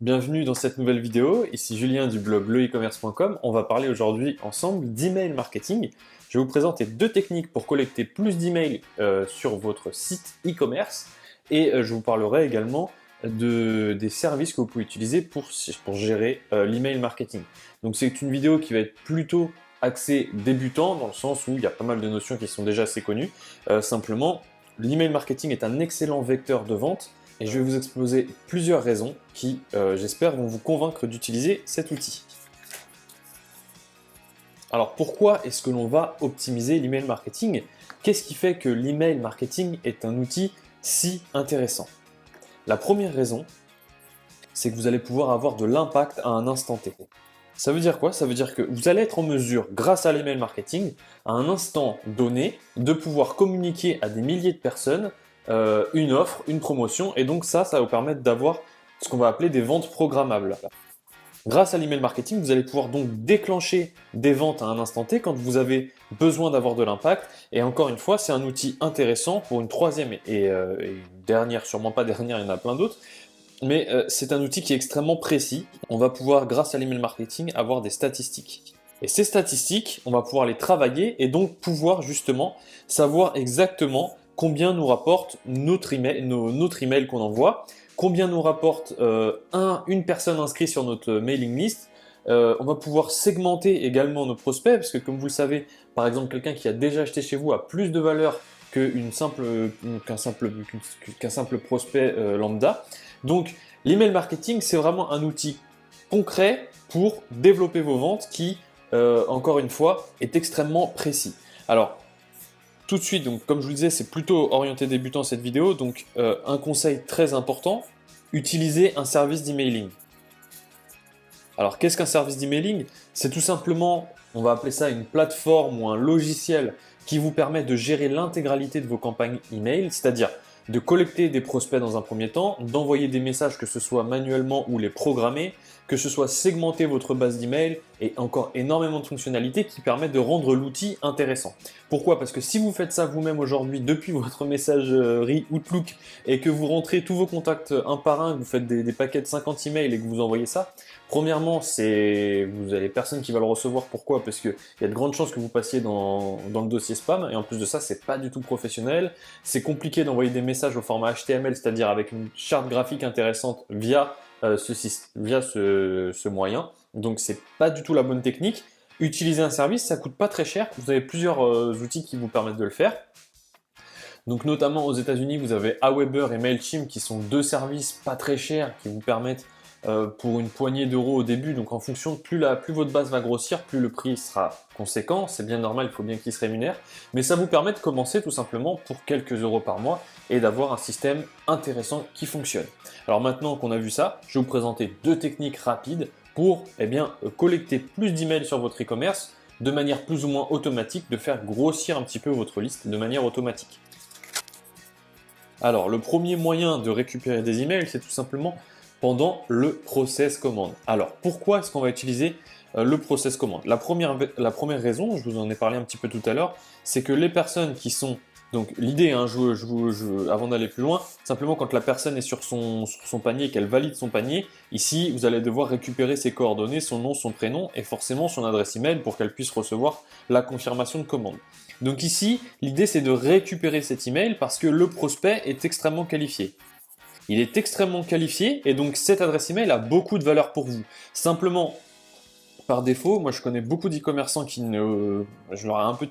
Bienvenue dans cette nouvelle vidéo, ici Julien du blog leecommerce.com. On va parler aujourd'hui ensemble d'email marketing. Je vais vous présenter deux techniques pour collecter plus d'emails sur votre site e-commerce et je vous parlerai également des services que vous pouvez utiliser pour gérer l'email marketing. Donc c'est une vidéo qui va être plutôt axée débutant dans le sens où il y a pas mal de notions qui sont déjà assez connues. Simplement, l'email marketing est un excellent vecteur de vente. Et je vais vous exposer plusieurs raisons qui, j'espère, vont vous convaincre d'utiliser cet outil. Alors pourquoi est-ce que l'on va optimiser l'email marketing? Qu'est-ce qui fait que l'email marketing est un outil si intéressant? La première raison, c'est que vous allez pouvoir avoir de l'impact à un instant T. Ça veut dire quoi? Ça veut dire que vous allez être en mesure, grâce à l'email marketing, à un instant donné, de pouvoir communiquer à des milliers de personnes une offre, une promotion, et donc ça va vous permettre d'avoir ce qu'on va appeler des ventes programmables. Grâce à l'email marketing, vous allez pouvoir donc déclencher des ventes à un instant T quand vous avez besoin d'avoir de l'impact. Et encore une fois, c'est un outil intéressant pour une troisième et une dernière, sûrement pas dernière, il y en a plein d'autres. Mais c'est un outil qui est extrêmement précis. On va pouvoir, grâce à l'email marketing, avoir des statistiques. Et ces statistiques, on va pouvoir les travailler et donc pouvoir justement savoir exactement combien nous rapporte notre email qu'on envoie, combien nous rapporte une personne inscrite sur notre mailing list. On va pouvoir segmenter également nos prospects, parce que comme vous le savez, par exemple, quelqu'un qui a déjà acheté chez vous a plus de valeur qu'un simple prospect lambda. Donc, l'email marketing, c'est vraiment un outil concret pour développer vos ventes qui, encore une fois, est extrêmement précis. Alors, tout de suite, donc comme je vous le disais, c'est plutôt orienté débutant cette vidéo, donc un conseil très important, utilisez un service d'emailing. Alors qu'est-ce qu'un service d'emailing? C'est tout simplement, on va appeler ça une plateforme ou un logiciel qui vous permet de gérer l'intégralité de vos campagnes email, c'est-à-dire de collecter des prospects dans un premier temps, d'envoyer des messages que ce soit manuellement ou les programmer, que ce soit segmenter votre base d'email et encore énormément de fonctionnalités qui permettent de rendre l'outil intéressant. Pourquoi? Parce que si vous faites ça vous-même aujourd'hui depuis votre messagerie Outlook et que vous rentrez tous vos contacts un par un, que vous faites des paquets de 50 emails et que vous envoyez ça, premièrement, vous avez personne qui va le recevoir. Pourquoi? Parce qu'il y a de grandes chances que vous passiez dans le dossier spam et en plus de ça, c'est pas du tout professionnel. C'est compliqué d'envoyer des messages au format HTML, c'est-à-dire avec une charte graphique intéressante via ce moyen. Donc c'est pas du tout la bonne technique. Utiliser un service, ça coûte pas très cher. Vous avez plusieurs outils qui vous permettent de le faire. Donc notamment aux États-Unis, vous avez Aweber et Mailchimp qui sont deux services pas très chers qui vous permettent pour une poignée d'euros au début. Donc en fonction de plus votre base va grossir, plus le prix sera conséquent. C'est bien normal, il faut bien qu'il se rémunère. Mais ça vous permet de commencer tout simplement pour quelques euros par mois et d'avoir un système intéressant qui fonctionne. Alors maintenant qu'on a vu ça, je vais vous présenter deux techniques rapides pour collecter plus d'emails sur votre e-commerce de manière plus ou moins automatique, de faire grossir un petit peu votre liste de manière automatique. Alors, le premier moyen de récupérer des emails, c'est tout simplement pendant le process commande. Alors, pourquoi est-ce qu'on va utiliser le process commande? La première raison, je vous en ai parlé un petit peu tout à l'heure, c'est que les personnes qui sont... Donc l'idée, hein, avant d'aller plus loin, simplement quand la personne est sur son panier et qu'elle valide son panier, ici vous allez devoir récupérer ses coordonnées, son nom, son prénom et forcément son adresse email pour qu'elle puisse recevoir la confirmation de commande. Donc ici, l'idée c'est de récupérer cet email parce que le prospect est extrêmement qualifié. Il est extrêmement qualifié et donc cette adresse email a beaucoup de valeur pour vous. Simplement, par défaut, moi je connais beaucoup d'e-commerçants qui je leur ai un peu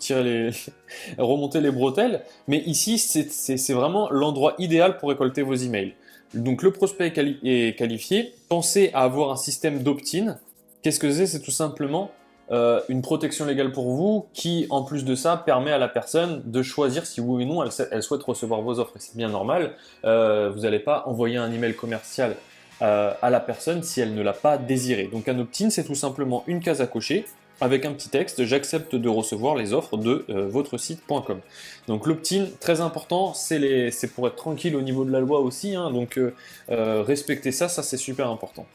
remonté les bretelles, mais ici c'est vraiment l'endroit idéal pour récolter vos emails. Donc le prospect est qualifié, pensez à avoir un système d'opt-in. Qu'est-ce que c'est? C'est tout simplement une protection légale pour vous qui, en plus de ça, permet à la personne de choisir si oui ou non elle souhaite recevoir vos offres. Et c'est bien normal, vous n'allez pas envoyer un email commercial à la personne si elle ne l'a pas désiré. Donc un opt-in, c'est tout simplement une case à cocher avec un petit texte « J'accepte de recevoir les offres de votre site.com ». Donc l'opt-in, très important, c'est pour être tranquille au niveau de la loi aussi, hein, donc respectez ça c'est super important.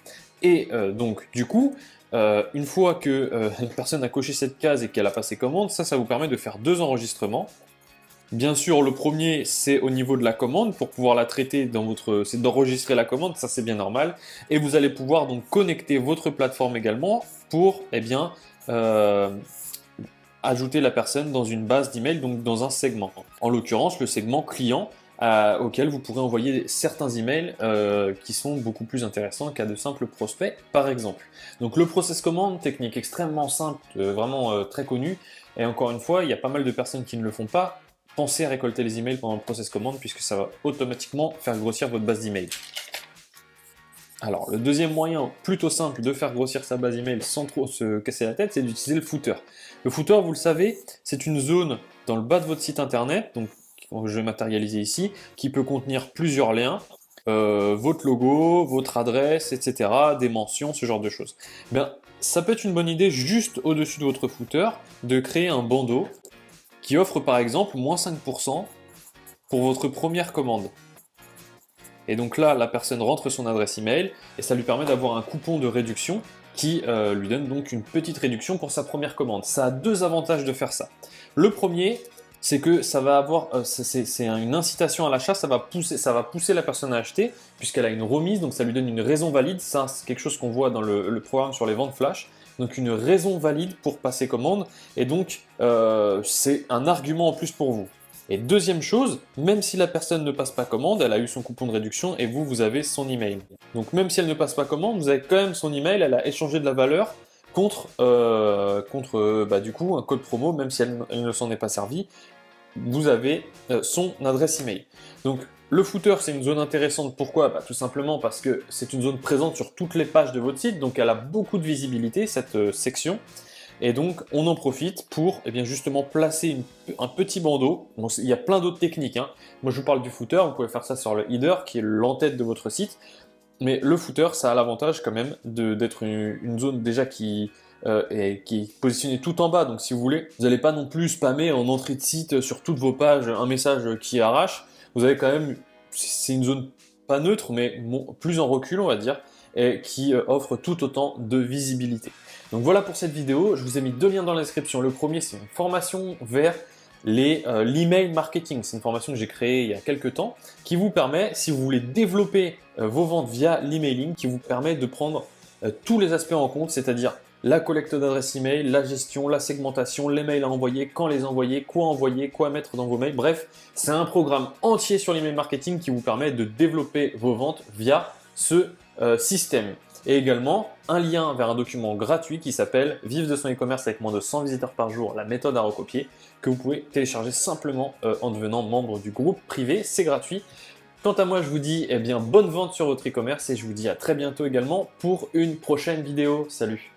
Et donc du coup, une fois que une personne a coché cette case et qu'elle a passé commande, ça vous permet de faire deux enregistrements. Bien sûr, le premier, c'est au niveau de la commande, pour pouvoir la traiter dans votre... c'est d'enregistrer la commande, ça c'est bien normal. Et vous allez pouvoir donc connecter votre plateforme également pour, eh bien, ajouter la personne dans une base d'email, donc dans un segment. En l'occurrence, le segment client, auquel vous pourrez envoyer certains emails qui sont beaucoup plus intéressants qu'à de simples prospects, par exemple. Donc le process commande, technique extrêmement simple, vraiment très connue, et encore une fois, il y a pas mal de personnes qui ne le font pas. Pensez à récolter les emails pendant le process commande, puisque ça va automatiquement faire grossir votre base d'email. Alors, le deuxième moyen, plutôt simple, de faire grossir sa base email sans trop se casser la tête, c'est d'utiliser le footer. Le footer, vous le savez, c'est une zone dans le bas de votre site internet, donc je vais matérialiser ici, qui peut contenir plusieurs liens, votre logo, votre adresse, etc., des mentions, ce genre de choses. Bien, ça peut être une bonne idée, juste au-dessus de votre footer, de créer un bandeau qui offre par exemple moins 5% pour votre première commande. Et donc là, la personne rentre son adresse email et ça lui permet d'avoir un coupon de réduction qui lui donne donc une petite réduction pour sa première commande. Ça a deux avantages de faire ça. Le premier, c'est que ça va avoir, c'est une incitation à l'achat, ça va pousser la personne à acheter puisqu'elle a une remise, donc ça lui donne une raison valide. Ça, c'est quelque chose qu'on voit dans le programme sur les ventes flash. Donc une raison valide pour passer commande et donc c'est un argument en plus pour vous. Et deuxième chose, même si la personne ne passe pas commande, elle a eu son coupon de réduction et vous avez son email. Donc même si elle ne passe pas commande, vous avez quand même son email, elle a échangé de la valeur contre, du coup un code promo, même si elle ne s'en est pas servie, vous avez son adresse email. Donc le footer, c'est une zone intéressante. Pourquoi? Tout simplement parce que c'est une zone présente sur toutes les pages de votre site, donc elle a beaucoup de visibilité, cette section. Et donc, on en profite pour justement placer un petit bandeau. Bon, il y a plein d'autres techniques, hein. Moi, je vous parle du footer. Vous pouvez faire ça sur le header, qui est l'entête de votre site. Mais le footer, ça a l'avantage quand même d'être une zone déjà qui est positionnée tout en bas. Donc, si vous voulez, vous n'allez pas non plus spammer en entrée de site sur toutes vos pages un message qui arrache. Vous avez quand même... C'est une zone pas neutre, mais plus en recul, on va dire, et qui offre tout autant de visibilité. Donc voilà pour cette vidéo, je vous ai mis deux liens dans la description. Le premier, c'est une formation vers l'email marketing. C'est une formation que j'ai créée il y a quelques temps qui vous permet, si vous voulez développer vos ventes via l'emailing, qui vous permet de prendre tous les aspects en compte, c'est-à-dire la collecte d'adresses email, la gestion, la segmentation, les mails à envoyer, quand les envoyer, quoi mettre dans vos mails. Bref, c'est un programme entier sur l'email marketing qui vous permet de développer vos ventes via ce système. Et également un lien vers un document gratuit qui s'appelle Vivre de son e-commerce avec moins de 100 visiteurs par jour, la méthode à recopier, que vous pouvez télécharger simplement en devenant membre du groupe privé, c'est gratuit. Quant à moi, je vous dis bonne vente sur votre e-commerce et je vous dis à très bientôt également pour une prochaine vidéo. Salut!